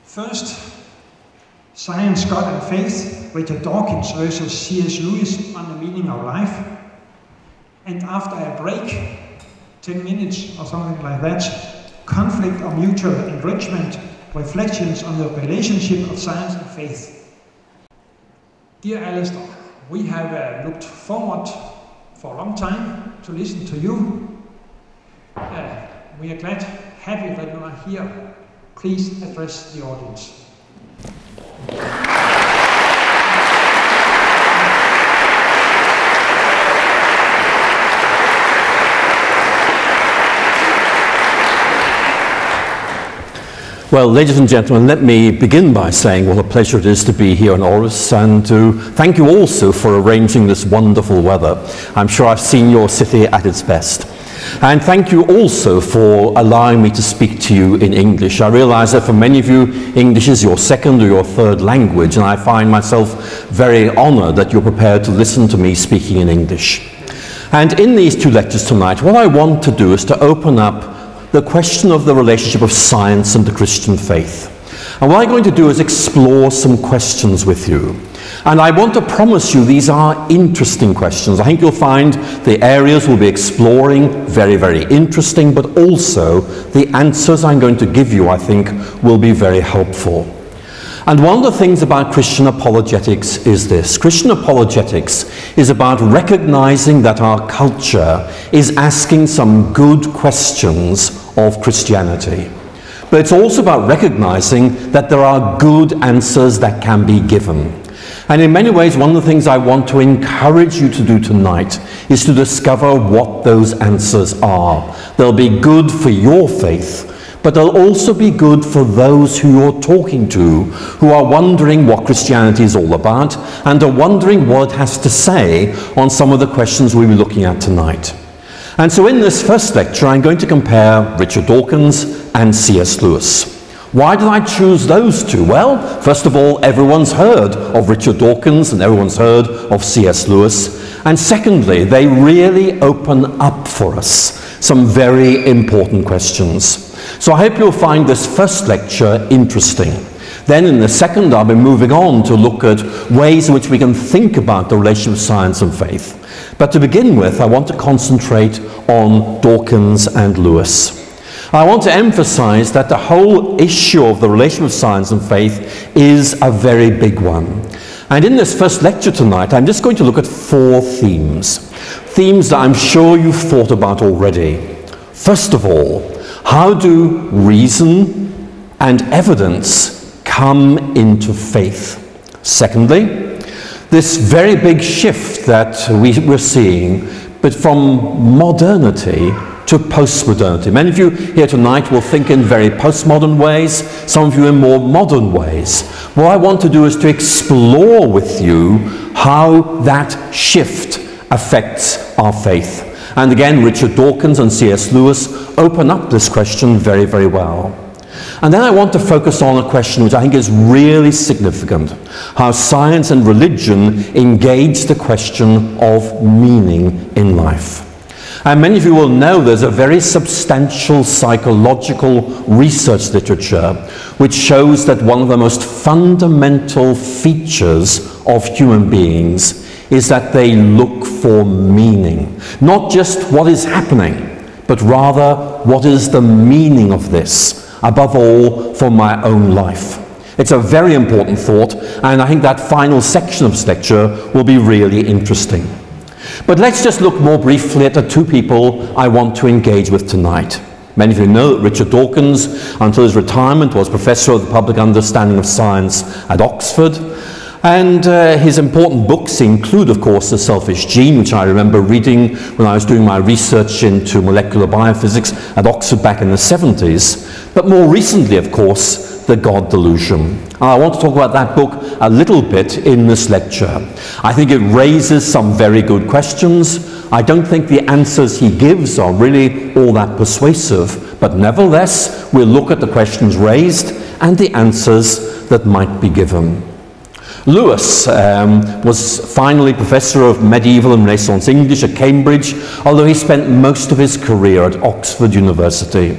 First, Science, God and Faith, Richard Dawkins versus C.S. Lewis on the meaning of life. And after a break, 10 minutes or something like that, conflict or mutual enrichment, reflections on the relationship of science and faith. Dear Alister, we have looked forward for a long time to listen to you. We are glad, happy that you are here. Please address the audience. Well, ladies and gentlemen, let me begin by saying what a pleasure it is to be here in Aarhus, and to thank you also for arranging this wonderful weather. I'm sure I've seen your city at its best. And thank you also for allowing me to speak to you in English. I realize that for many of you, English is your second or your third language, and I find myself very honored that you're prepared to listen to me speaking in English. And in these two lectures tonight, what I want to do is to open up the question of the relationship of science and the Christian faith. And what I'm going to do is explore some questions with you. And I want to promise you these are interesting questions. I think you'll find the areas we'll be exploring very, very interesting, but also the answers I'm going to give you, I think, will be very helpful. And one of the things about Christian apologetics is this. Christian apologetics is about recognizing that our culture is asking some good questions of Christianity. But it's also about recognizing that there are good answers that can be given. And in many ways, one of the things I want to encourage you to do tonight is to discover what those answers are. They'll be good for your faith, but they'll also be good for those who you're talking to, who are wondering what Christianity is all about, and are wondering what it has to say on some of the questions we'll be looking at tonight. And so in this first lecture, I'm going to compare Richard Dawkins and C.S. Lewis. Why did I choose those two? Well, first of all, everyone's heard of Richard Dawkins and everyone's heard of C.S. Lewis. And secondly, they really open up for us some very important questions. So I hope you'll find this first lecture interesting. Then in the second, I'll be moving on to look at ways in which we can think about the relationship of science and faith. But to begin with, I want to concentrate on Dawkins and Lewis. I want to emphasize that the whole issue of the relation of science and faith is a very big one. And in this first lecture tonight, I'm just going to look at four themes. Themes that I'm sure you've thought about already. First of all, how do reason and evidence come into faith? Secondly, this very big shift that we're seeing, but from modernity to postmodernity. Many of you here tonight will think in very postmodern ways, some of you in more modern ways. What I want to do is to explore with you how that shift affects our faith. And again, Richard Dawkins and C.S. Lewis open up this question very, very well. And then I want to focus on a question which I think is really significant, how science and religion engage the question of meaning in life. And many of you will know there's a very substantial psychological research literature which shows that one of the most fundamental features of human beings is that they look for meaning. Not just what is happening, but rather what is the meaning of this, above all for my own life. It's a very important thought, and I think that final section of this lecture will be really interesting. But let's just look more briefly at the two people I want to engage with tonight. Many of you know that Richard Dawkins, until his retirement, was Professor of the Public Understanding of Science at Oxford. And his important books include, of course, The Selfish Gene, which I remember reading when I was doing my research into molecular biophysics at Oxford back in the 70s. But more recently, of course, The God Delusion. And I want to talk about that book a little bit in this lecture. I think it raises some very good questions. I don't think the answers he gives are really all that persuasive, but nevertheless, we'll look at the questions raised and the answers that might be given. Lewis was finally Professor of Medieval and Renaissance English at Cambridge, although he spent most of his career at Oxford University.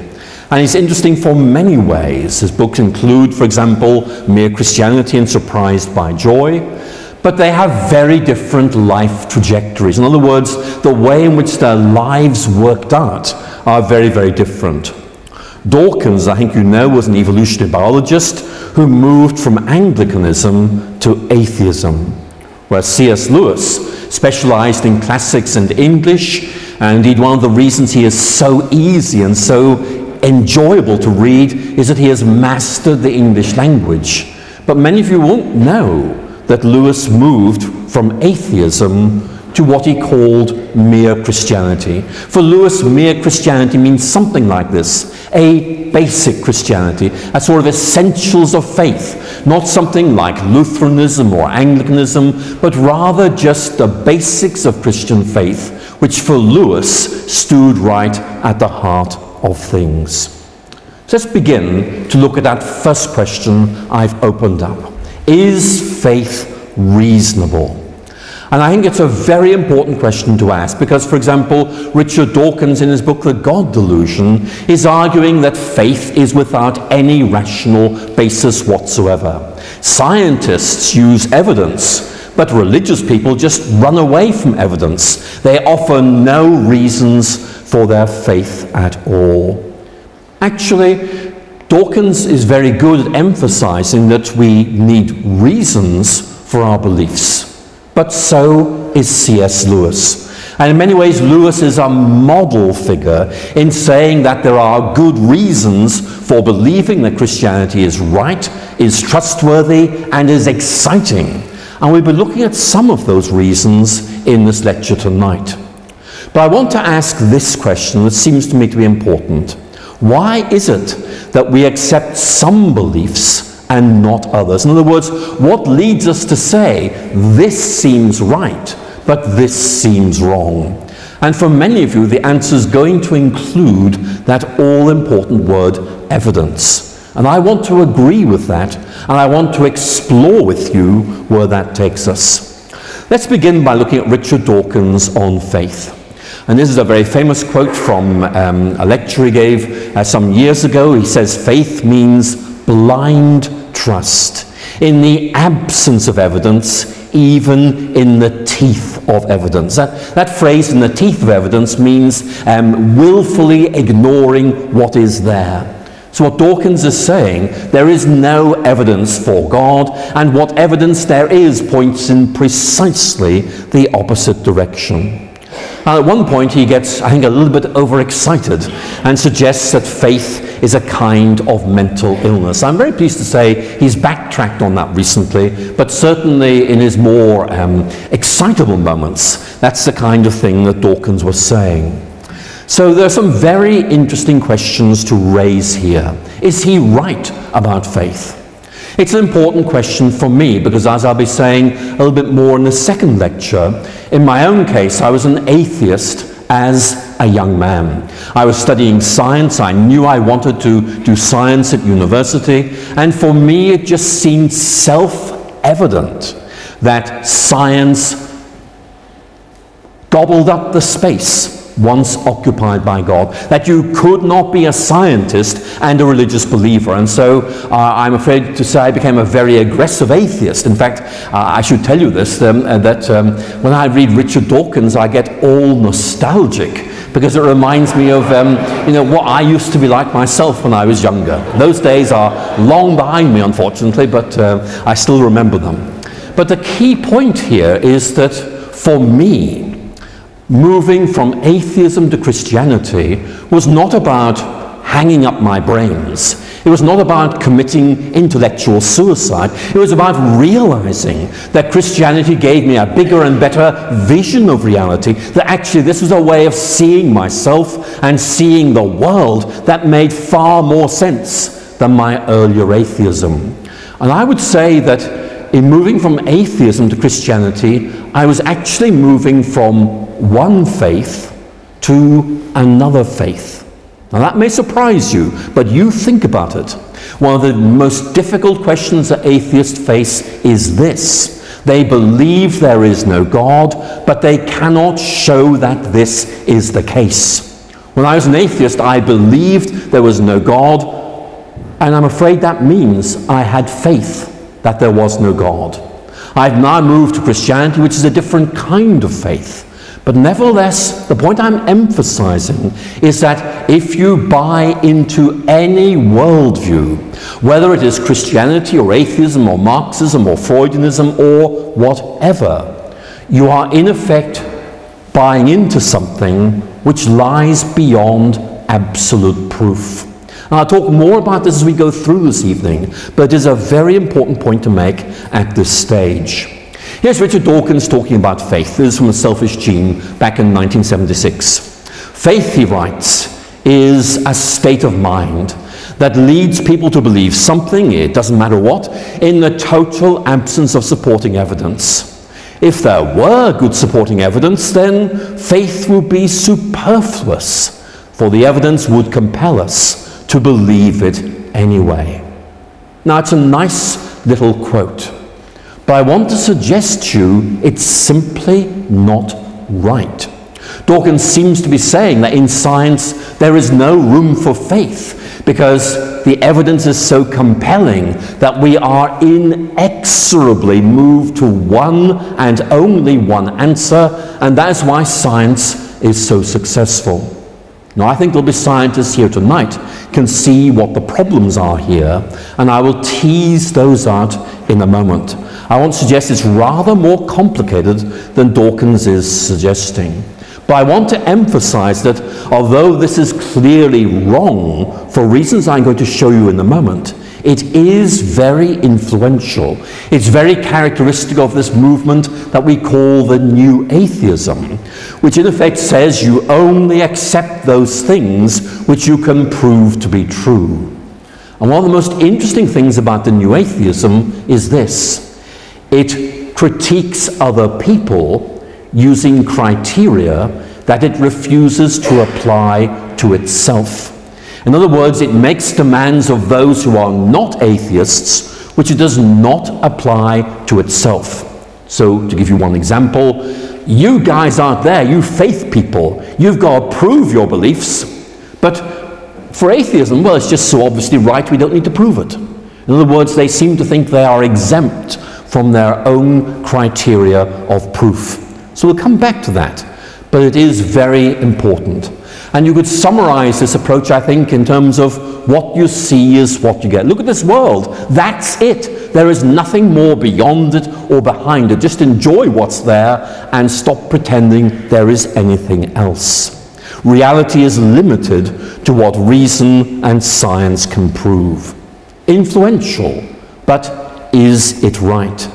And he's interesting for many ways. His books include, for example, Mere Christianity and Surprised by Joy, but they have very different life trajectories. In other words, the way in which their lives worked out are very, very different. Dawkins, I think you know, was an evolutionary biologist who moved from Anglicanism to atheism, whereas C.S. Lewis specialized in classics and English, and indeed one of the reasons he is so easy and so enjoyable to read is that he has mastered the English language. But many of you won't know that Lewis moved from atheism to what he called mere Christianity. For Lewis, mere Christianity means something like this: a basic Christianity, a sort of essentials of faith, not something like Lutheranism or Anglicanism, but rather just the basics of Christian faith, which for Lewis stood right at the heart of things. So let's begin to look at that first question I've opened up. Is faith reasonable? And I think it's a very important question to ask because, for example, Richard Dawkins in his book The God Delusion is arguing that faith is without any rational basis whatsoever. Scientists use evidence, but religious people just run away from evidence. They offer no reasons for their faith at all. Actually, Dawkins is very good at emphasizing that we need reasons for our beliefs. But so is C.S. Lewis. And in many ways, Lewis is a model figure in saying that there are good reasons for believing that Christianity is right, is trustworthy, and is exciting. And we'll be looking at some of those reasons in this lecture tonight. But I want to ask this question that seems to me to be important. Why is it that we accept some beliefs and not others? In other words, what leads us to say, this seems right, but this seems wrong? And for many of you, the answer is going to include that all-important word, evidence. And I want to agree with that, and I want to explore with you where that takes us. Let's begin by looking at Richard Dawkins on faith. And this is a very famous quote from a lecture he gave some years ago. He says, faith means blind trust. In the absence of evidence, even in the teeth of evidence. That phrase, in the teeth of evidence, means willfully ignoring what is there. So what Dawkins is saying, there is no evidence for God, and what evidence there is points in precisely the opposite direction. At one point he gets, I think, a little bit overexcited and suggests that faith is a kind of mental illness. I'm very pleased to say he's backtracked on that recently, but certainly in his more excitable moments, that's the kind of thing that Dawkins was saying. So there are some very interesting questions to raise here. Is he right about faith? It's an important question for me because, as I'll be saying a little bit more in the second lecture, in my own case, I was an atheist as a young man. I was studying science. I knew I wanted to do science at university, and for me it just seemed self-evident that science gobbled up the space once occupied by God, that you could not be a scientist and a religious believer. And so I'm afraid to say I became a very aggressive atheist. In fact, I should tell you this, that when I read Richard Dawkins, I get all nostalgic because it reminds me of what I used to be like myself when I was younger. Those days are long behind me, unfortunately, but I still remember them. But the key point here is that for me, moving from atheism to Christianity was not about hanging up my brains. It was not about committing intellectual suicide. It was about realizing that Christianity gave me a bigger and better vision of reality, that actually this was a way of seeing myself and seeing the world that made far more sense than my earlier atheism. And I would say that in moving from atheism to Christianity, I was actually moving from one faith to another faith. Now that may surprise you, but you think about it. One of the most difficult questions that atheists face is this. They believe there is no God, but they cannot show that this is the case. When I was an atheist, I believed there was no God, and I'm afraid that means I had faith that there was no God. I've now moved to Christianity, which is a different kind of faith. But nevertheless, the point I'm emphasizing is that if you buy into any worldview, whether it is Christianity or atheism or Marxism or Freudianism or whatever, you are in effect buying into something which lies beyond absolute proof. And I'll talk more about this as we go through this evening, but it is a very important point to make at this stage. Here's Richard Dawkins talking about faith. This is from A Selfish Gene back in 1976. Faith, he writes, is a state of mind that leads people to believe something, it doesn't matter what, in the total absence of supporting evidence. If there were good supporting evidence, then faith would be superfluous, for the evidence would compel us to believe it anyway. Now, it's a nice little quote, but I want to suggest to you it's simply not right. Dawkins seems to be saying that in science there is no room for faith because the evidence is so compelling that we are inexorably moved to one and only one answer, and that's why science is so successful. Now, I think there'll be scientists here tonight can see what the problems are here, and I will tease those out in a moment. I want to suggest it's rather more complicated than Dawkins is suggesting. But I want to emphasize that although this is clearly wrong, for reasons I'm going to show you in a moment, it is very influential. It's very characteristic of this movement that we call the New Atheism, which in effect says you only accept those things which you can prove to be true. And one of the most interesting things about the New Atheism is this. It critiques other people using criteria that it refuses to apply to itself. In other words, it makes demands of those who are not atheists, which it does not apply to itself. So, to give you one example, you guys out there, you faith people, you've got to prove your beliefs, but for atheism, well, it's just so obviously right we don't need to prove it. In other words, they seem to think they are exempt from their own criteria of proof. So we'll come back to that, but it is very important. And you could summarize this approach, I think, in terms of what you see is what you get. Look at this world. That's it. There is nothing more beyond it or behind it. Just enjoy what's there and stop pretending there is anything else. Reality is limited to what reason and science can prove. Influential, but is it right?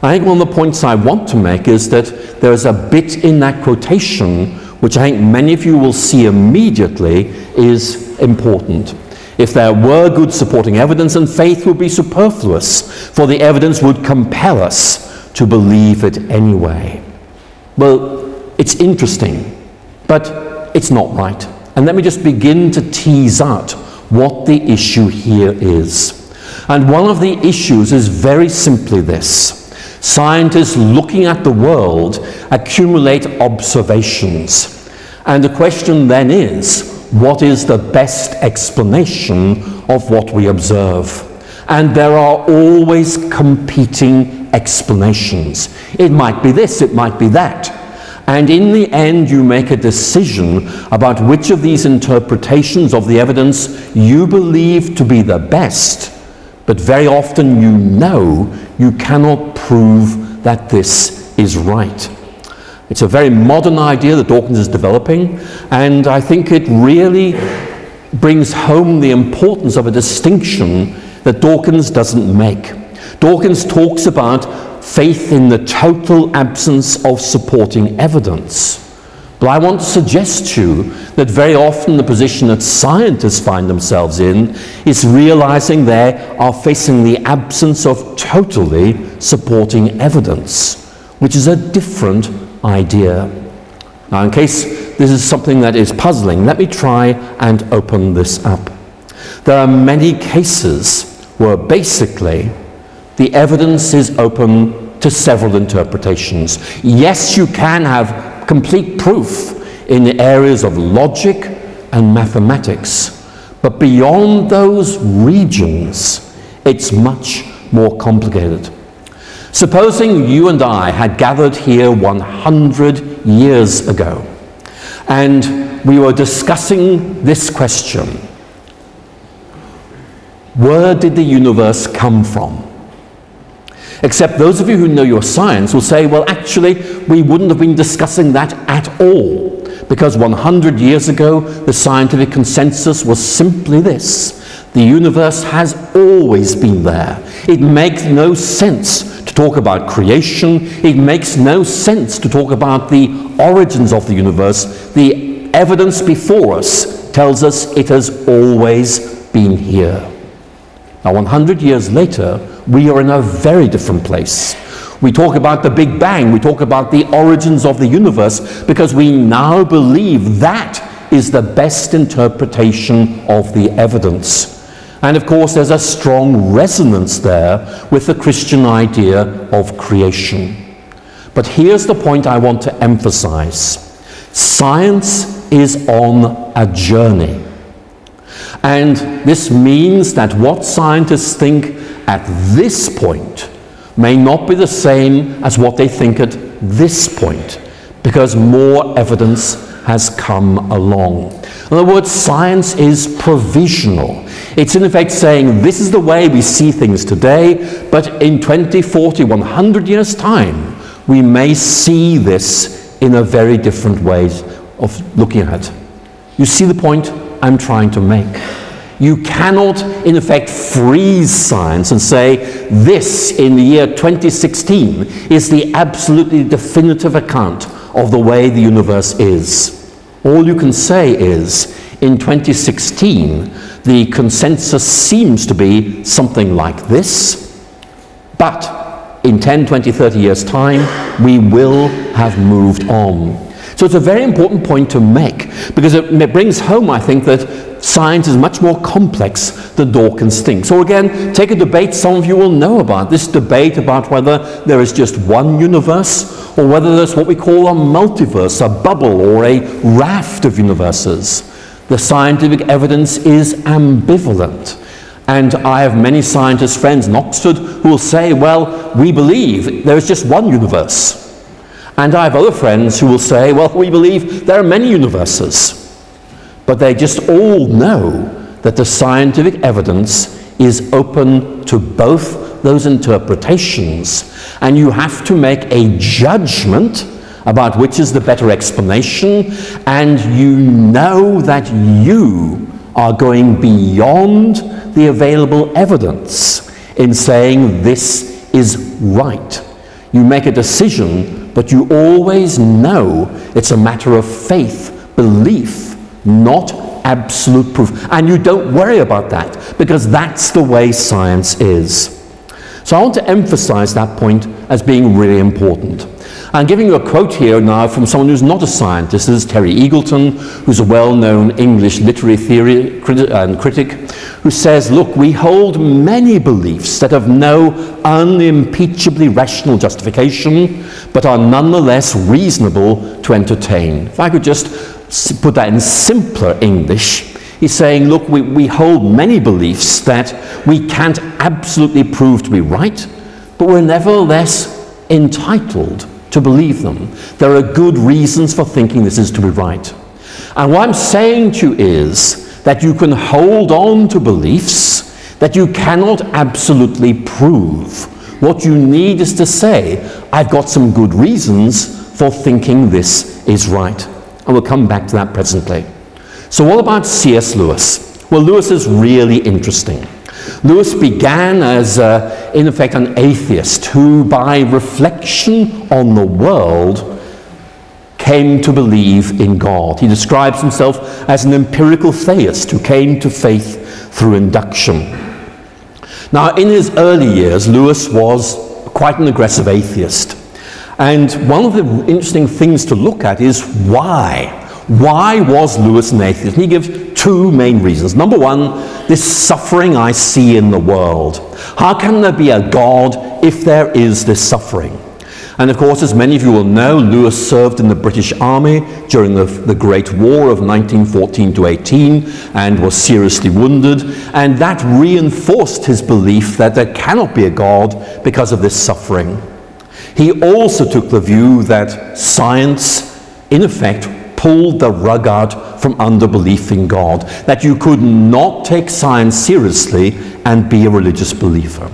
I think one of the points I want to make is that there is a bit in that quotation which I think many of you will see immediately is important. If there were good supporting evidence, then faith would be superfluous, for the evidence would compel us to believe it anyway. Well, it's interesting, but it's not right. And let me just begin to tease out what the issue here is. And one of the issues is very simply this. Scientists looking at the world accumulate observations. And the question then is, what is the best explanation of what we observe? And there are always competing explanations. It might be this, it might be that. And in the end, you make a decision about which of these interpretations of the evidence you believe to be the best. But very often you know you cannot prove that this is right. It's a very modern idea that Dawkins is developing, and I think it really brings home the importance of a distinction that Dawkins doesn't make. Dawkins talks about faith in the total absence of supporting evidence. But I want to suggest to you that very often the position that scientists find themselves in is realizing they are facing the absence of totally supporting evidence, which is a different idea. Now, in case this is something that is puzzling, let me try and open this up. There are many cases where basically the evidence is open to several interpretations. Yes, you can have complete proof in the areas of logic, and mathematics. But beyond those regions, it's much more complicated. Supposing you and I had gathered here 100 years ago, and we were discussing this question: where did the universe come from? Except those of you who know your science will say, well, actually, we wouldn't have been discussing that at all, because 100 years ago, the scientific consensus was simply this: the universe has always been there. It makes no sense to talk about creation. It makes no sense to talk about the origins of the universe. The evidence before us tells us it has always been here. Now, 100 years later, we are in a very different place. We talk about the Big Bang, we talk about the origins of the universe, because we now believe that is the best interpretation of the evidence. And of course, there's a strong resonance there with the Christian idea of creation. But here's the point I want to emphasize. Science is on a journey. And this means that what scientists think at this point may not be the same as what they think at this point, because more evidence has come along. In other words, science is provisional. It's in effect saying this is the way we see things today, but in 20, 40, 100 years' time, we may see this in a very different way of looking at it. You see the point I'm trying to make? You cannot, in effect, freeze science and say this, in the year 2016, is the absolutely definitive account of the way the universe is. All you can say is, in 2016, the consensus seems to be something like this, but in 10, 20, 30 years' time, we will have moved on. So it's a very important point to make, because it brings home, I think, that science is much more complex than Dawkins thinks. So again, take a debate some of you will know about, this debate about whether there is just one universe, or whether there's what we call a multiverse, a bubble, or a raft of universes. The scientific evidence is ambivalent. And I have many scientist friends in Oxford who will say, well, we believe there is just one universe. And I have other friends who will say, well, we believe there are many universes. But they just all know that the scientific evidence is open to both those interpretations. And you have to make a judgment about which is the better explanation. And you know that you are going beyond the available evidence in saying this is right. You make a decision, but you always know it's a matter of faith, belief, not absolute proof. And you don't worry about that, because that's the way science is. So I want to emphasize that point as being really important. I'm giving you a quote here now from someone who's not a scientist. This is Terry Eagleton, who's a well-known English literary theory and critic, who says, look, we hold many beliefs that have no unimpeachably rational justification, but are nonetheless reasonable to entertain. If I could just put that in simpler English, he's saying, look, we hold many beliefs that we can't absolutely prove to be right, but we're nevertheless entitled to believe them. There are good reasons for thinking this is to be right. And what I'm saying to you is that you can hold on to beliefs that you cannot absolutely prove. What you need is to say, I've got some good reasons for thinking this is right. And we'll come back to that presently. So what about C.S. Lewis? Well, Lewis is really interesting. Lewis began as, in effect, an atheist who, by reflection on the world, came to believe in God. He describes himself as an empirical theist who came to faith through induction. Now, in his early years, Lewis was quite an aggressive atheist. And one of the interesting things to look at is why. Why was Lewis an atheist? And he gives two main reasons. Number one, this suffering I see in the world. How can there be a God if there is this suffering? And of course, as many of you will know, Lewis served in the British Army during the Great War of 1914 to 18 and was seriously wounded, and that reinforced his belief that there cannot be a God because of this suffering. He also took the view that science, in effect, pulled the rug out from under belief in God, that you could not take science seriously and be a religious believer.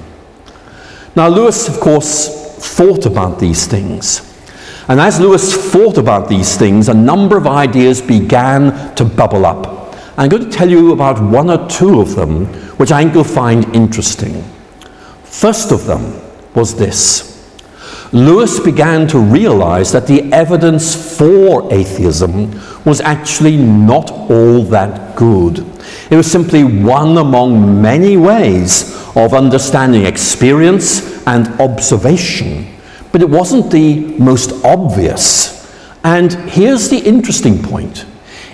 Now, Lewis, of course, thought about these things. And as Lewis thought about these things, a number of ideas began to bubble up. I'm going to tell you about one or two of them, which I think you'll find interesting. First of them was this. Lewis began to realize that the evidence for atheism was actually not all that good. It was simply one among many ways of understanding experience and observation, but it wasn't the most obvious. And here's the interesting point.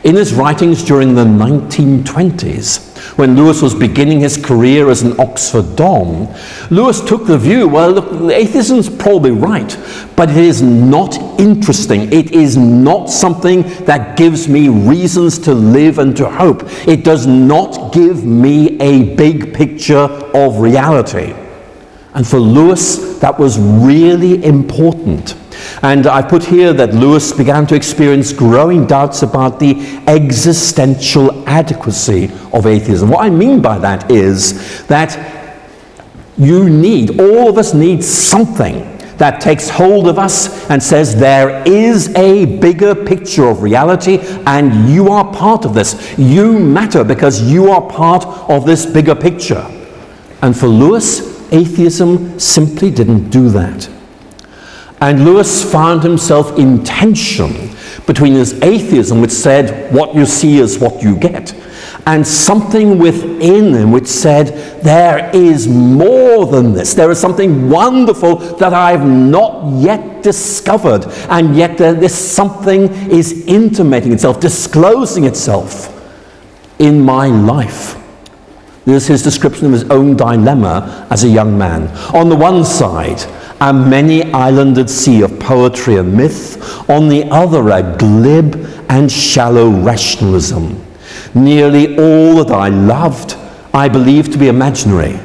In his writings during the 1920s, when Lewis was beginning his career as an Oxford Dom, Lewis took the view, well, look, atheism's probably right, but it is not interesting. It is not something that gives me reasons to live and to hope. It does not give me a big picture of reality. And for Lewis, that was really important. And I put here that Lewis began to experience growing doubts about the existential adequacy of atheism. What I mean by that is that all of us need something that takes hold of us and says there is a bigger picture of reality and you are part of this. You matter because you are part of this bigger picture. And for Lewis, atheism simply didn't do that. And Lewis found himself in tension between his atheism, which said, what you see is what you get, and something within him which said, there is more than this. There is something wonderful that I've not yet discovered, and yet this something is intimating itself, disclosing itself in my life. This is his description of his own dilemma as a young man. On the one side, a many-islanded sea of poetry and myth. On the other, a glib and shallow rationalism. Nearly all that I loved, I believed to be imaginary.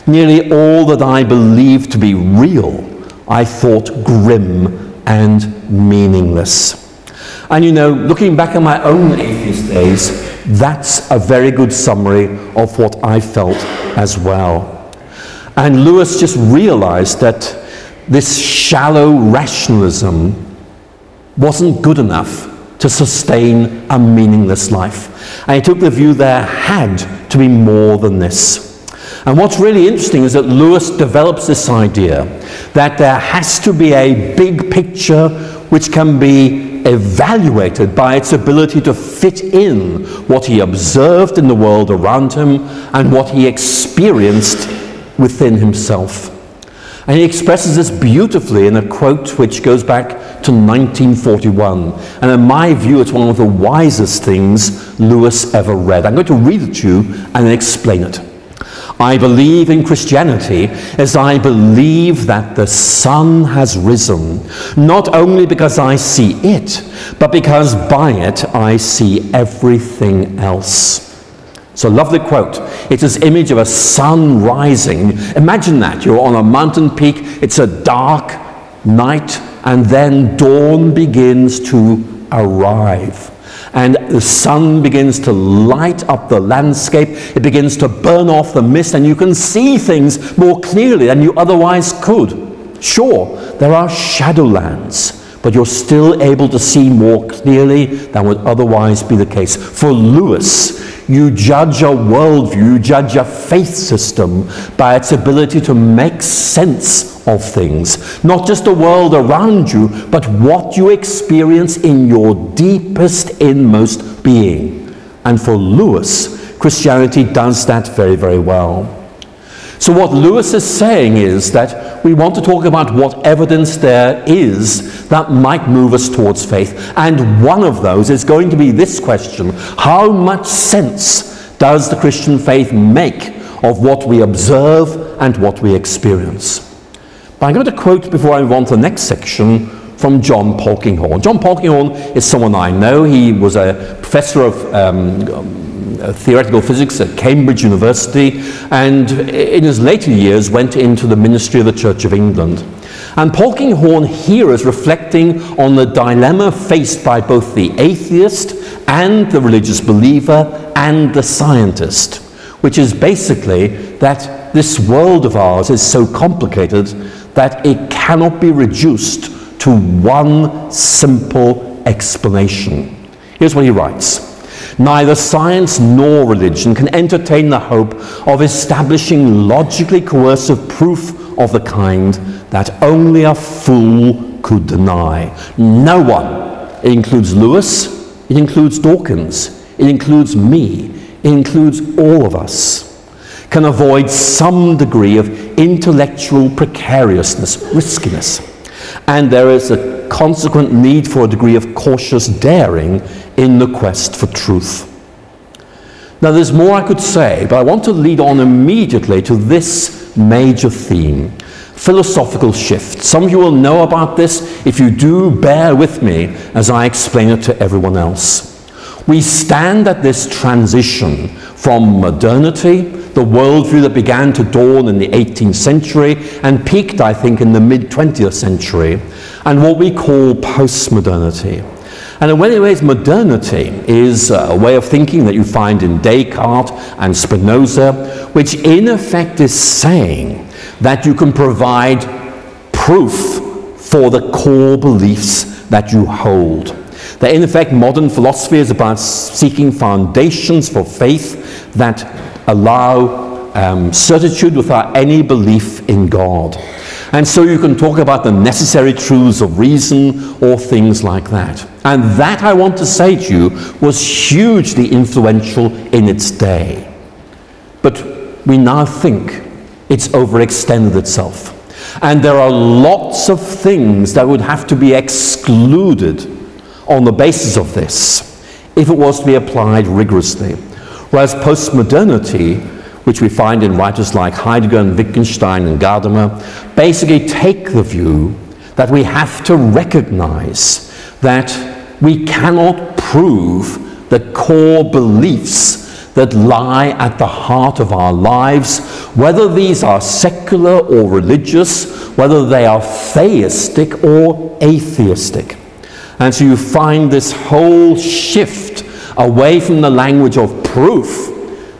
Nearly all that I believed to be real, I thought grim and meaningless. And you know, looking back at my own atheist days, that's a very good summary of what I felt as well. And Lewis just realized that this shallow rationalism wasn't good enough to sustain a meaningless life. And he took the view there had to be more than this. And what's really interesting is that Lewis develops this idea that there has to be a big picture which can be evaluated by its ability to fit in what he observed in the world around him and what he experienced within himself. And he expresses this beautifully in a quote which goes back to 1941. And in my view, it's one of the wisest things Lewis ever read. I'm going to read it to you and then explain it. I believe in Christianity as I believe that the sun has risen, not only because I see it, but because by it I see everything else. It's a lovely quote. It's this image of a sun rising. Imagine that. You're on a mountain peak. It's a dark night, and then dawn begins to arrive. And the sun begins to light up the landscape. It begins to burn off the mist, and you can see things more clearly than you otherwise could. Sure, there are shadowlands, but you're still able to see more clearly than would otherwise be the case. For Lewis, you judge a worldview, you judge a faith system by its ability to make sense of things. Not just the world around you, but what you experience in your deepest, inmost being. And for Lewis, Christianity does that very, very well. So what Lewis is saying is that we want to talk about what evidence there is that might move us towards faith. And one of those is going to be this question: how much sense does the Christian faith make of what we observe and what we experience? But I'm going to quote, before I move on to the next section, from John Polkinghorne. John Polkinghorne is someone I know. He was a professor of theoretical physics at Cambridge University, and in his later years went into the ministry of the Church of England. And Polkinghorne here is reflecting on the dilemma faced by both the atheist and the religious believer and the scientist, which is basically that this world of ours is so complicated that it cannot be reduced to one simple explanation. Here's what he writes. Neither science nor religion can entertain the hope of establishing logically coercive proof of the kind that only a fool could deny. No one, it includes Lewis, it includes Dawkins, it includes me, it includes all of us, can avoid some degree of intellectual precariousness, riskiness. And there is a consequent need for a degree of cautious daring in the quest for truth. Now there's more I could say, but I want to lead on immediately to this major theme, philosophical shift. Some of you will know about this. If you do, bear with me as I explain it to everyone else. We stand at this transition from modernity, the worldview that began to dawn in the 18th century and peaked, I think, in the mid-20th century, and what we call postmodernity. And in many ways, modernity is a way of thinking that you find in Descartes and Spinoza, which in effect is saying that you can provide proof for the core beliefs that you hold. That in effect, modern philosophy is about seeking foundations for faith that allow certitude without any belief in God. And so you can talk about the necessary truths of reason or things like that. And that, I want to say to you, was hugely influential in its day. But we now think it's overextended itself. And there are lots of things that would have to be excluded on the basis of this if it was to be applied rigorously. Whereas postmodernity, which we find in writers like Heidegger and Wittgenstein and Gadamer, basically take the view that we have to recognize that we cannot prove the core beliefs that lie at the heart of our lives, whether these are secular or religious, whether they are theistic or atheistic. And so you find this whole shift away from the language of proof,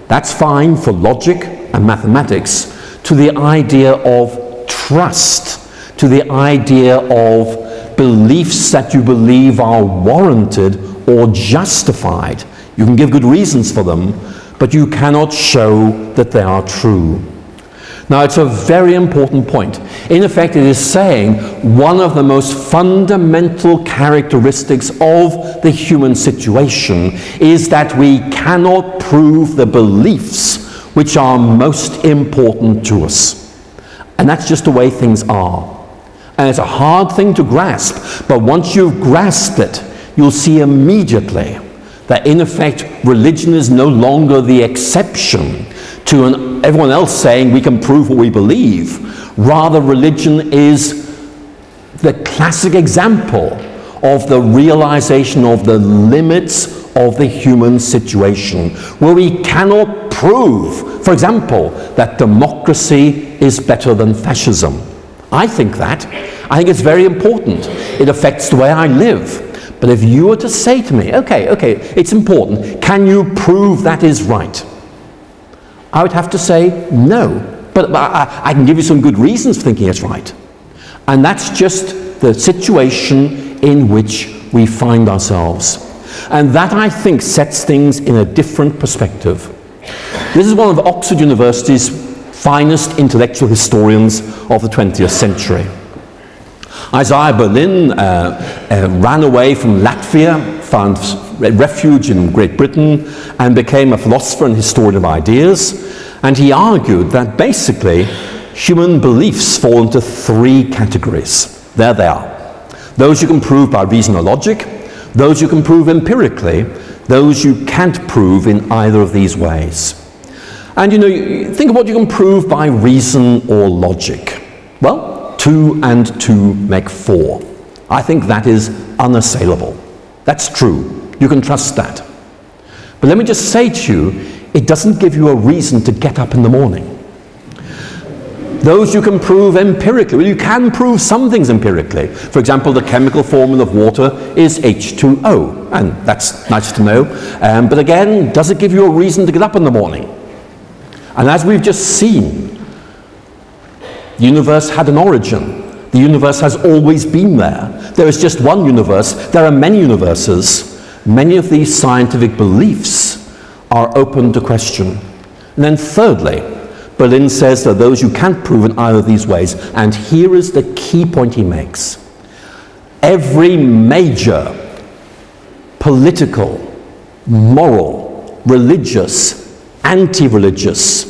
that's fine for logic and mathematics, to the idea of trust, to the idea of beliefs that you believe are warranted or justified. You can give good reasons for them, but you cannot show that they are true. Now, it's a very important point. In effect, it is saying one of the most fundamental characteristics of the human situation is that we cannot prove the beliefs which are most important to us. And that's just the way things are. And it's a hard thing to grasp, but once you've grasped it, you'll see immediately that in effect, religion is no longer the exception to everyone else saying we can prove what we believe. Rather, religion is the classic example of the realization of the limits of the human situation, where we cannot prove, for example, that democracy is better than fascism. I think that. I think it's very important. It affects the way I live. But if you were to say to me, okay, it's important, can you prove that is right? I would have to say no, but I can give you some good reasons for thinking it's right. And that's just the situation in which we find ourselves. And that, I think, sets things in a different perspective. This is one of Oxford University's finest intellectual historians of the 20th century. Isaiah Berlin ran away from Latvia, found refuge in Great Britain, and became a philosopher and historian of ideas. And he argued that basically human beliefs fall into three categories. There they are. Those you can prove by reason or logic, those you can prove empirically, those you can't prove in either of these ways. And you know, think of what you can prove by reason or logic. Well, 2 and 2 make 4. I think that is unassailable. That's true. You can trust that. But let me just say to you, it doesn't give you a reason to get up in the morning. Those you can prove empirically. Well, you can prove some things empirically. For example, the chemical formula of water is H2O, and that's nice to know. But again, does it give you a reason to get up in the morning? And as we've just seen, the universe had an origin. The universe has always been there. There is just one universe. There are many universes. Many of these scientific beliefs are open to question. And then thirdly, Berlin says that those you can't prove in either of these ways, and here is the key point he makes. Every major political, moral, religious, anti-religious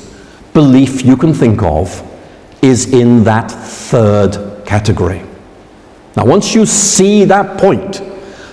belief you can think of is in that third category. Now, once you see that point,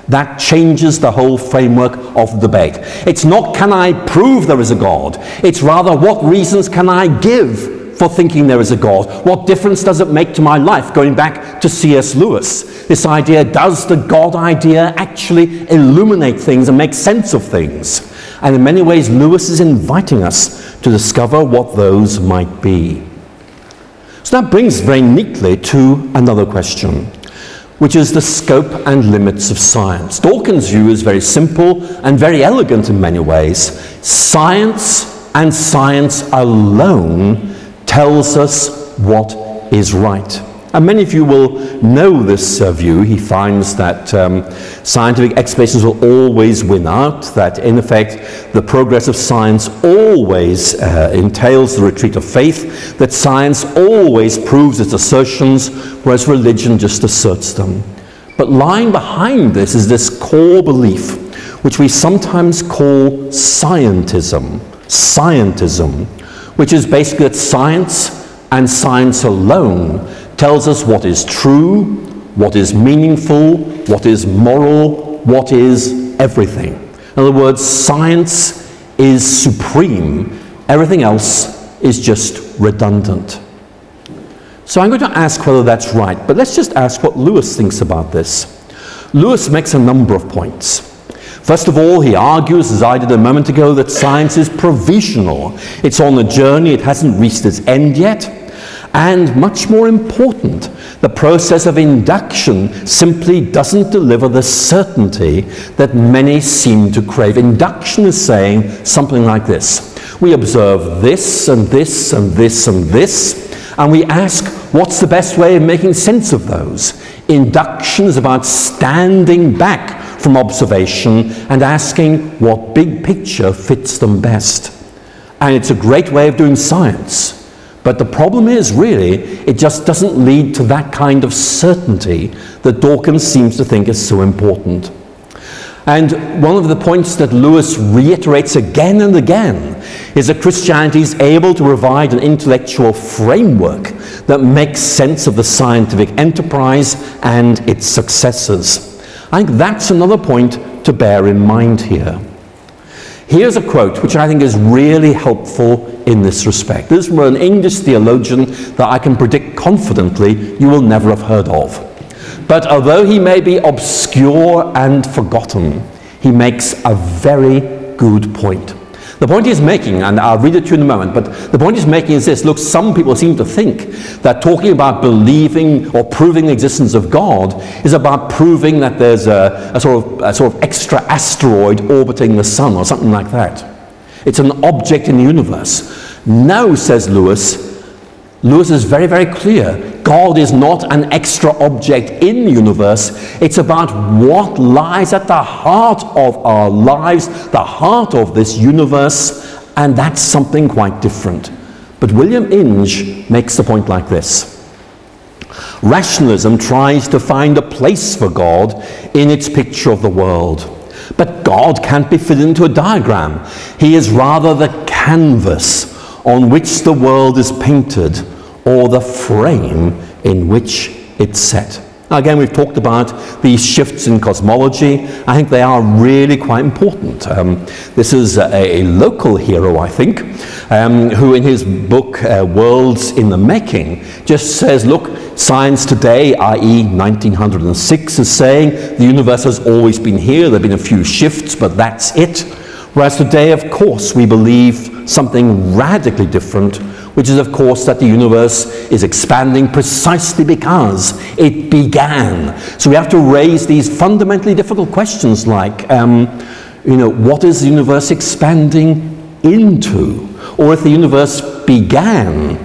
that changes the whole framework of the debate. It's not, can I prove there is a God? It's rather, what reasons can I give for thinking there is a God? What difference does it make to my life? Going back to C.S. Lewis, this idea, does the God idea actually illuminate things and make sense of things? And in many ways, Lewis is inviting us to discover what those might be. So that brings very neatly to another question, which is the scope and limits of science. Dawkins' view is very simple and very elegant in many ways. Science and science alone tells us what is right. And many of you will know this view. He finds that scientific explanations will always win out, that in effect the progress of science always entails the retreat of faith, that science always proves its assertions, whereas religion just asserts them. But lying behind this is this core belief, which we sometimes call scientism. Scientism, which is basically that science and science alone tells us what is true, what is meaningful, what is moral, what is everything. In other words, science is supreme. Everything else is just redundant. So I'm going to ask whether that's right, but let's just ask what Lewis thinks about this. Lewis makes a number of points. First of all, he argues, as I did a moment ago, that science is provisional. It's on a journey, it hasn't reached its end yet. And much more important, the process of induction simply doesn't deliver the certainty that many seem to crave. Induction is saying something like this. We observe this and this and this and this, and we ask, what's the best way of making sense of those? Induction is about standing back from observation and asking what big picture fits them best. And it's a great way of doing science. But the problem is, really, it just doesn't lead to that kind of certainty that Dawkins seems to think is so important. And one of the points that Lewis reiterates again and again is that Christianity is able to provide an intellectual framework that makes sense of the scientific enterprise and its successors. I think that's another point to bear in mind here. Here's a quote which I think is really helpful in this respect. This is from an English theologian that I can predict confidently you will never have heard of. But although he may be obscure and forgotten, he makes a very good point. The point he's making, and I'll read it to you in a moment, but the point he's making is this. Look, some people seem to think that talking about believing or proving the existence of God is about proving that there's a sort of extra asteroid orbiting the sun or something like that. It's an object in the universe. No, says Lewis. Lewis is very, very clear. God is not an extra object in the universe. It's about what lies at the heart of our lives, the heart of this universe, and that's something quite different. But William Inge makes the point like this. Rationalism tries to find a place for God in its picture of the world. But God can't be fitted into a diagram. He is rather the canvas on which the world is painted, or the frame in which it's set. Again, we've talked about these shifts in cosmology. I think they are really quite important. This is a local hero, I think, who in his book, Worlds in the Making, just says, look, science today, i.e. 1906, is saying the universe has always been here. There have been a few shifts, but that's it. Whereas today, of course, we believe something radically different, which is, of course, that the universe is expanding precisely because it began. So we have to raise these fundamentally difficult questions like, what is the universe expanding into? Or if the universe began,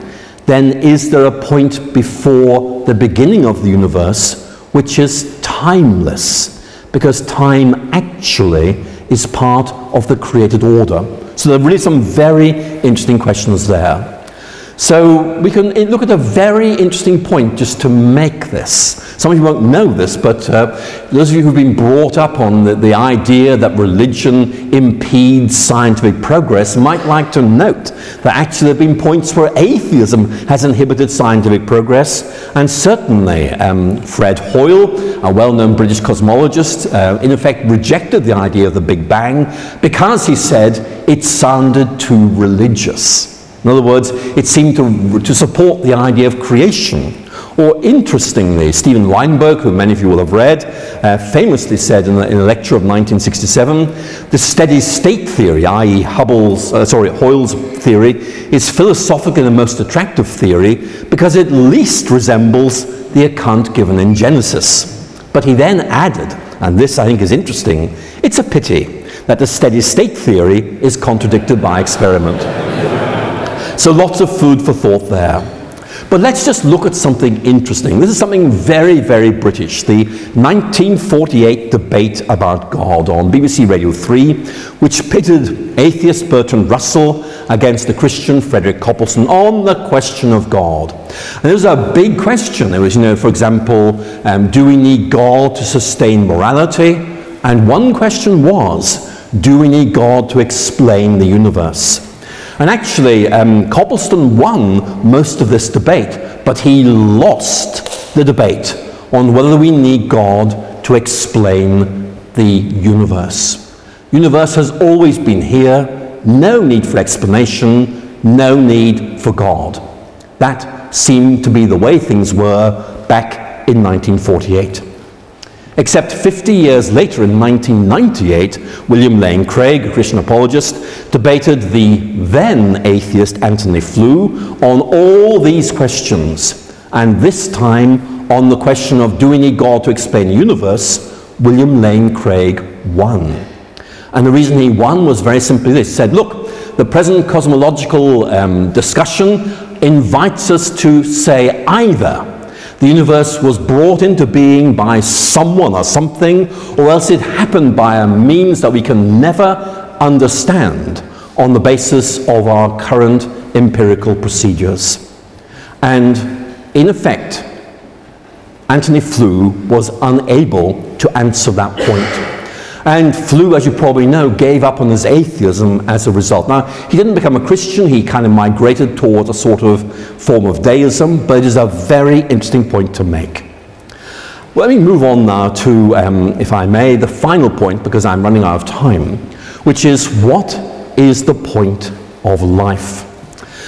then is there a point before the beginning of the universe which is timeless? Because time actually is part of the created order. So there are really some very interesting questions there. So we can look at a very interesting point just to make this. Some of you won't know this, but those of you who've been brought up on the idea that religion impedes scientific progress might like to note that actually there have been points where atheism has inhibited scientific progress, and certainly Fred Hoyle, a well-known British cosmologist, in effect rejected the idea of the Big Bang because he said it sounded too religious. In other words, it seemed to support the idea of creation. Or interestingly, Steven Weinberg, who many of you will have read, famously said in a lecture of 1967, the steady state theory, i.e. Hoyle's theory, is philosophically the most attractive theory because it least resembles the account given in Genesis. But he then added, and this I think is interesting, it's a pity that the steady state theory is contradicted by experiment. So lots of food for thought there. But let's just look at something interesting. This is something very, very British. The 1948 debate about God on BBC Radio 3, which pitted atheist Bertrand Russell against the Christian Frederick Copleston on the question of God. And it was a big question. It was, for example, do we need God to sustain morality? And one question was, do we need God to explain the universe? And actually, Copleston won most of this debate, but he lost the debate on whether we need God to explain the universe. Universe has always been here, no need for explanation, no need for God. That seemed to be the way things were back in 1948. Except 50 years later, in 1998, William Lane Craig, a Christian apologist, debated the then atheist Anthony Flew on all these questions. And this time, on the question of do we need God to explain the universe, William Lane Craig won. And the reason he won was very simply this. He said, look, the present cosmological discussion invites us to say either the universe was brought into being by someone or something, or else it happened by a means that we can never understand on the basis of our current empirical procedures. And in effect, Anthony Flew was unable to answer that point. And Flew, as you probably know, gave up on his atheism as a result. Now, he didn't become a Christian, he kind of migrated towards a sort of form of deism, but it is a very interesting point to make. Well, let me move on now to, if I may, the final point, because I'm running out of time, which is what is the point of life?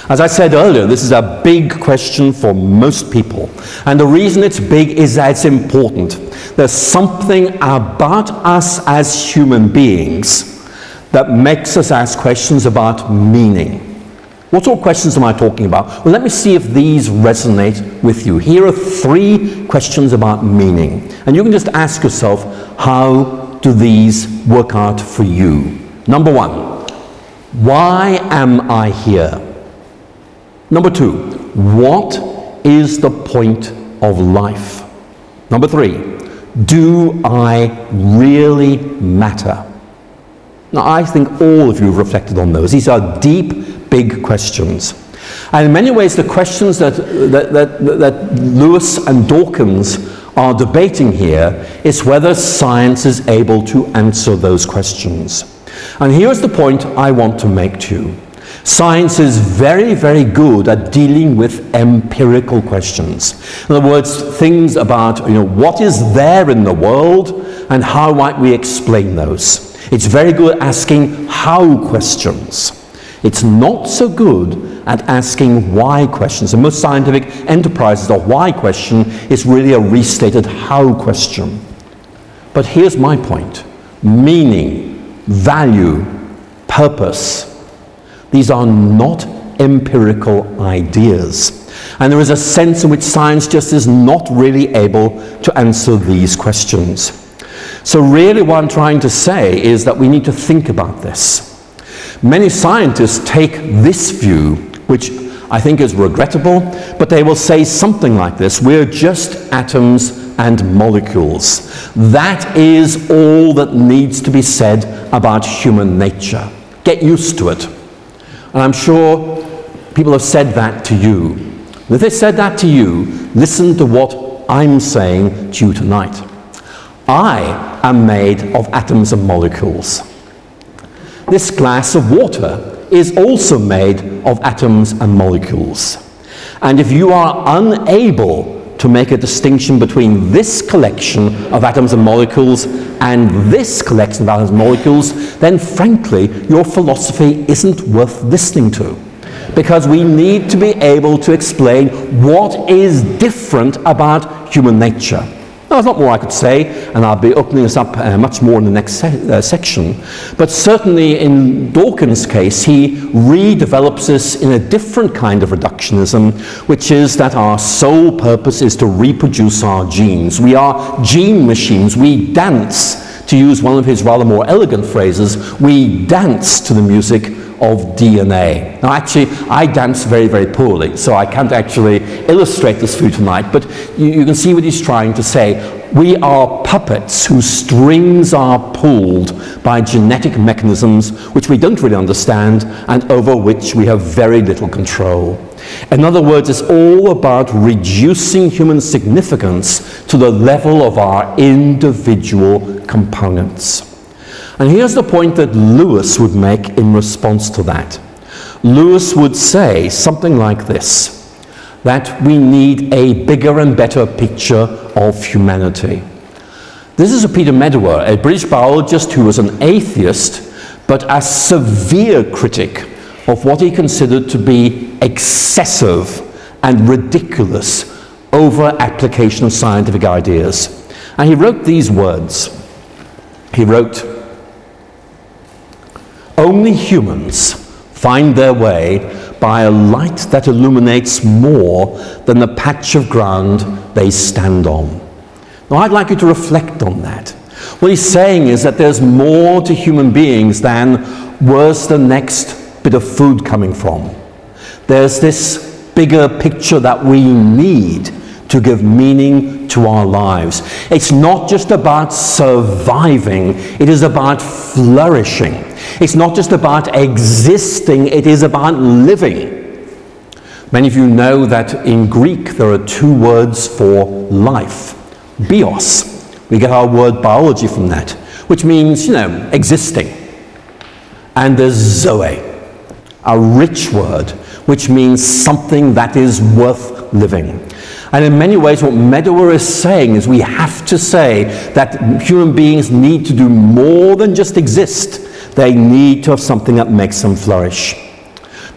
As I said earlier, this is a big question for most people. And the reason it's big is that it's important. There's something about us as human beings that makes us ask questions about meaning. What sort of questions am I talking about? Well, let me see if these resonate with you. Here are 3 questions about meaning. And you can just ask yourself, how do these work out for you? Number 1, why am I here? Number 2, what is the point of life? Number 3, do I really matter? Now, I think all of you have reflected on those. These are deep, big questions. And in many ways, the questions that Lewis and Dawkins are debating here is whether science is able to answer those questions. And here's the point I want to make to you. Science is very, very good at dealing with empirical questions. In other words, things about what is there in the world and how might we explain those. It's very good at asking how questions. It's not so good at asking why questions. In most scientific enterprises, the why question is really a restated how question. But here's my point. Meaning, value, purpose. These are not empirical ideas. And there is a sense in which science just is not really able to answer these questions. So really what I'm trying to say is that we need to think about this. Many scientists take this view, which I think is regrettable, but they will say something like this: we're just atoms and molecules. That is all that needs to be said about human nature. Get used to it. And I'm sure people have said that to you. And if they said that to you, listen to what I'm saying to you tonight. I am made of atoms and molecules. This glass of water is also made of atoms and molecules. And if you are unable to make a distinction between this collection of atoms and molecules and this collection of atoms and molecules, then frankly, your philosophy isn't worth listening to. Because we need to be able to explain what is different about human nature. Now, there's not more I could say, and I'll be opening this up much more in the next section. But certainly in Dawkins' case, he redevelops this in a different kind of reductionism, which is that our sole purpose is to reproduce our genes. We are gene machines. We dance, to use one of his rather more elegant phrases, we dance to the music of DNA. Now actually, I dance very, very poorly, so I can't actually illustrate this for you tonight, but you can see what he's trying to say. We are puppets whose strings are pulled by genetic mechanisms which we don't really understand and over which we have very little control. In other words, it's all about reducing human significance to the level of our individual components. And here's the point that Lewis would make in response to that. Lewis would say something like this, that we need a bigger and better picture of humanity. This is Peter Medawar, a British biologist who was an atheist, but a severe critic of what he considered to be excessive and ridiculous over-application of scientific ideas. And he wrote these words. He wrote, "Only humans find their way by a light that illuminates more than the patch of ground they stand on." Now I'd like you to reflect on that. What he's saying is that there's more to human beings than where's the next bit of food coming from. There's this bigger picture that we need to give meaning to our lives. It's not just about surviving, it is about flourishing. It's not just about existing, it is about living. Many of you know that in Greek there are two words for life. Bios. We get our word biology from that, which means, existing. And there's zoe, a rich word, which means something that is worth living. And in many ways what Medawar is saying is we have to say that human beings need to do more than just exist. They need to have something that makes them flourish.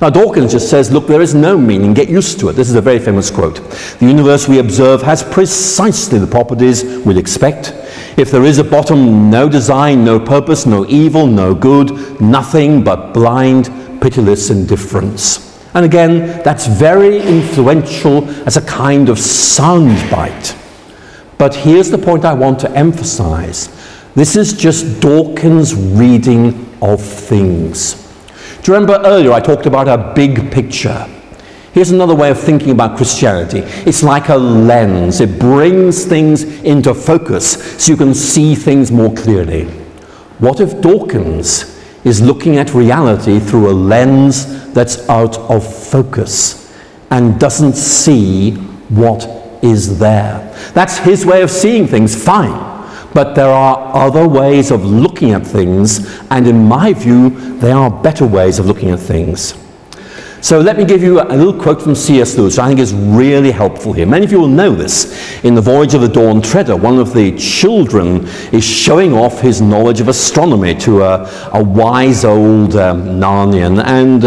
Now Dawkins just says, look, there is no meaning, get used to it. This is a very famous quote. The universe we observe has precisely the properties we'd expect. If there is a bottom, no design, no purpose, no evil, no good, nothing but blind, pitiless indifference. And again, that's very influential as a kind of soundbite. But here's the point I want to emphasize. This is just Dawkins' reading of things. Do you remember earlier I talked about a big picture? Here's another way of thinking about Christianity. It's like a lens. It brings things into focus so you can see things more clearly. What if Dawkins is looking at reality through a lens that's out of focus and doesn't see what is there? That's his way of seeing things, fine. But there are other ways of looking at things, and in my view, they are better ways of looking at things. So let me give you a little quote from C.S. Lewis, which I think is really helpful here. Many of you will know this. In The Voyage of the Dawn Treader, one of the children is showing off his knowledge of astronomy to a wise old Narnian. And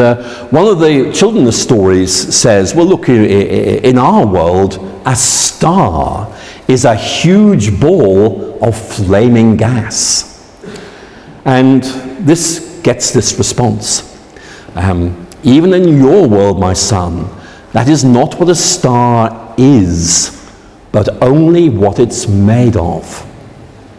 one of the children in the stories says, well, look, in our world, a star is a huge ball of flaming gas. And this gets this response. Even in your world, my son, that is not what a star is, but only what it's made of.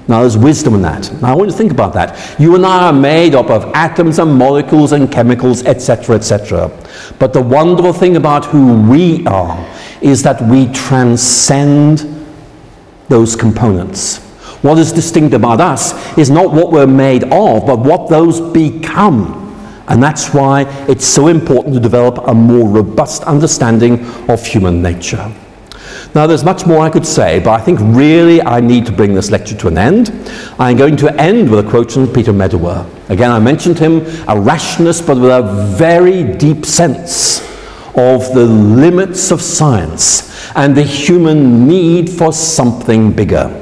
Now, there's wisdom in that. Now, I want you to think about that. You and I are made up of atoms and molecules and chemicals, etc., etc. But the wonderful thing about who we are is that we transcend those components. What is distinct about us is not what we're made of, but what those become. And that's why it's so important to develop a more robust understanding of human nature. Now, there's much more I could say, but I think really I need to bring this lecture to an end. I'm going to end with a quote from Peter Medawar. Again, I mentioned him, a rationalist, but with a very deep sense of the limits of science and the human need for something bigger.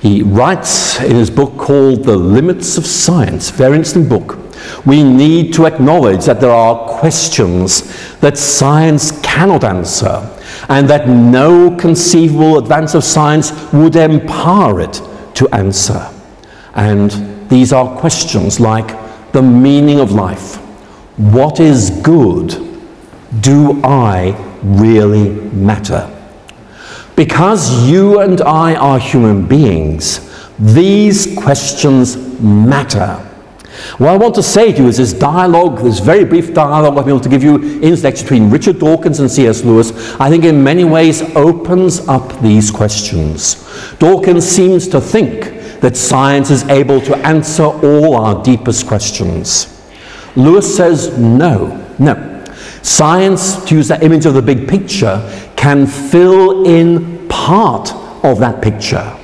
He writes in his book called The Limits of Science, very interesting book. We need to acknowledge that there are questions that science cannot answer, and that no conceivable advance of science would empower it to answer. And these are questions like the meaning of life. What is good? Do I really matter? Because you and I are human beings, these questions matter. What I want to say to you is this dialogue, this very brief dialogue I've been able to give you in this lecture between Richard Dawkins and C.S. Lewis, I think in many ways opens up these questions. Dawkins seems to think that science is able to answer all our deepest questions. Lewis says no. Science, to use that image of the big picture, can fill in part of that picture,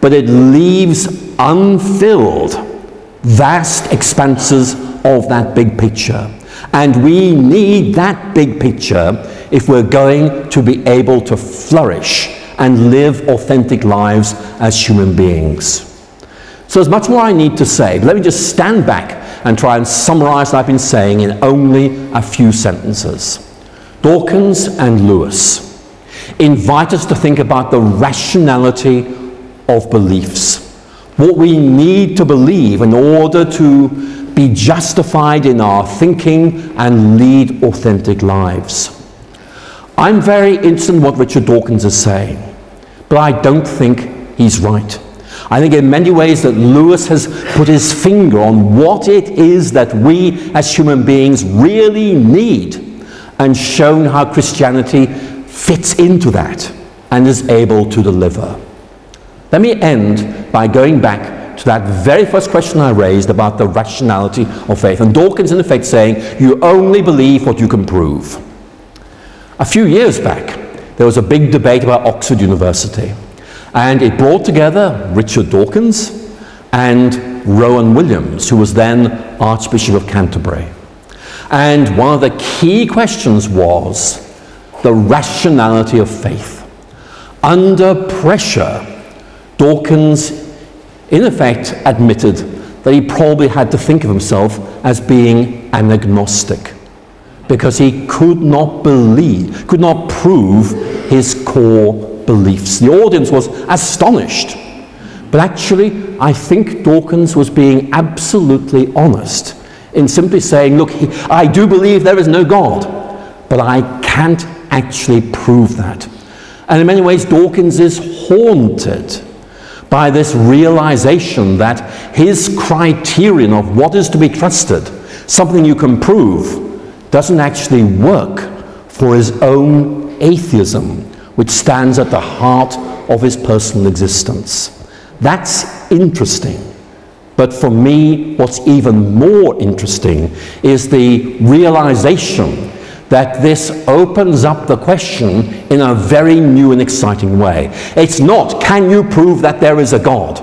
but it leaves unfilled vast expanses of that big picture. And we need that big picture if we're going to be able to flourish and live authentic lives as human beings. So there's much more I need to say, but let me just stand back and try and summarize what I've been saying in only a few sentences. Dawkins and Lewis invite us to think about the rationality of beliefs. What we need to believe in order to be justified in our thinking and lead authentic lives. I'm very interested in what Richard Dawkins is saying, but I don't think he's right. I think in many ways that Lewis has put his finger on what it is that we as human beings really need, and shown how Christianity fits into that and is able to deliver. Let me end by going back to that very first question I raised about the rationality of faith. And Dawkins, in effect, saying, you only believe what you can prove. A few years back, there was a big debate about Oxford University. And it brought together Richard Dawkins and Rowan Williams, who was then Archbishop of Canterbury. And one of the key questions was the rationality of faith. Under pressure, Dawkins, in effect, admitted that he probably had to think of himself as being an agnostic, because he could not believe, could not prove his core beliefs. The audience was astonished. But actually, I think Dawkins was being absolutely honest in simply saying, look, I do believe there is no God, but I can't actually prove that. And in many ways, Dawkins is haunted by this realization that his criterion of what is to be trusted, something you can prove, doesn't actually work for his own atheism, which stands at the heart of his personal existence. That's interesting. But for me, what's even more interesting is the realization that this opens up the question in a very new and exciting way. It's not, can you prove that there is a God?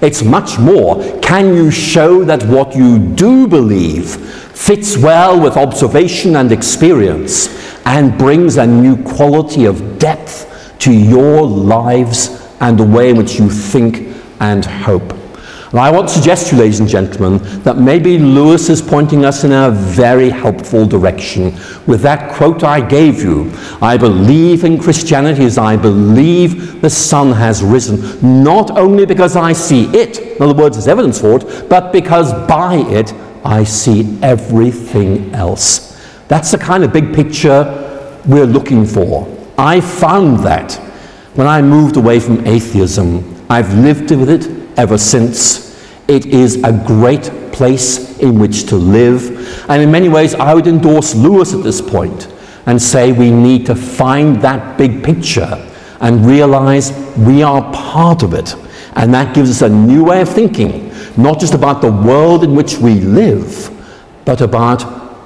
It's much more, can you show that what you do believe fits well with observation and experience and brings a new quality of depth to your lives and the way in which you think and hope. And I want to suggest to you, ladies and gentlemen, that maybe Lewis is pointing us in a very helpful direction with that quote I gave you. I believe in Christianity as I believe the sun has risen, not only because I see it, in other words, as evidence for it, but because by it I see everything else. That's the kind of big picture we're looking for. I found that when I moved away from atheism. I've lived with it ever since. It is a great place in which to live. And in many ways, I would endorse Lewis at this point and say we need to find that big picture and realize we are part of it. And that gives us a new way of thinking, not just about the world in which we live, but about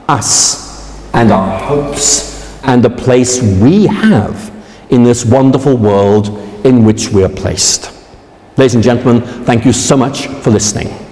us and our hopes and the place we have in this wonderful world in which we are placed. Ladies and gentlemen, thank you so much for listening.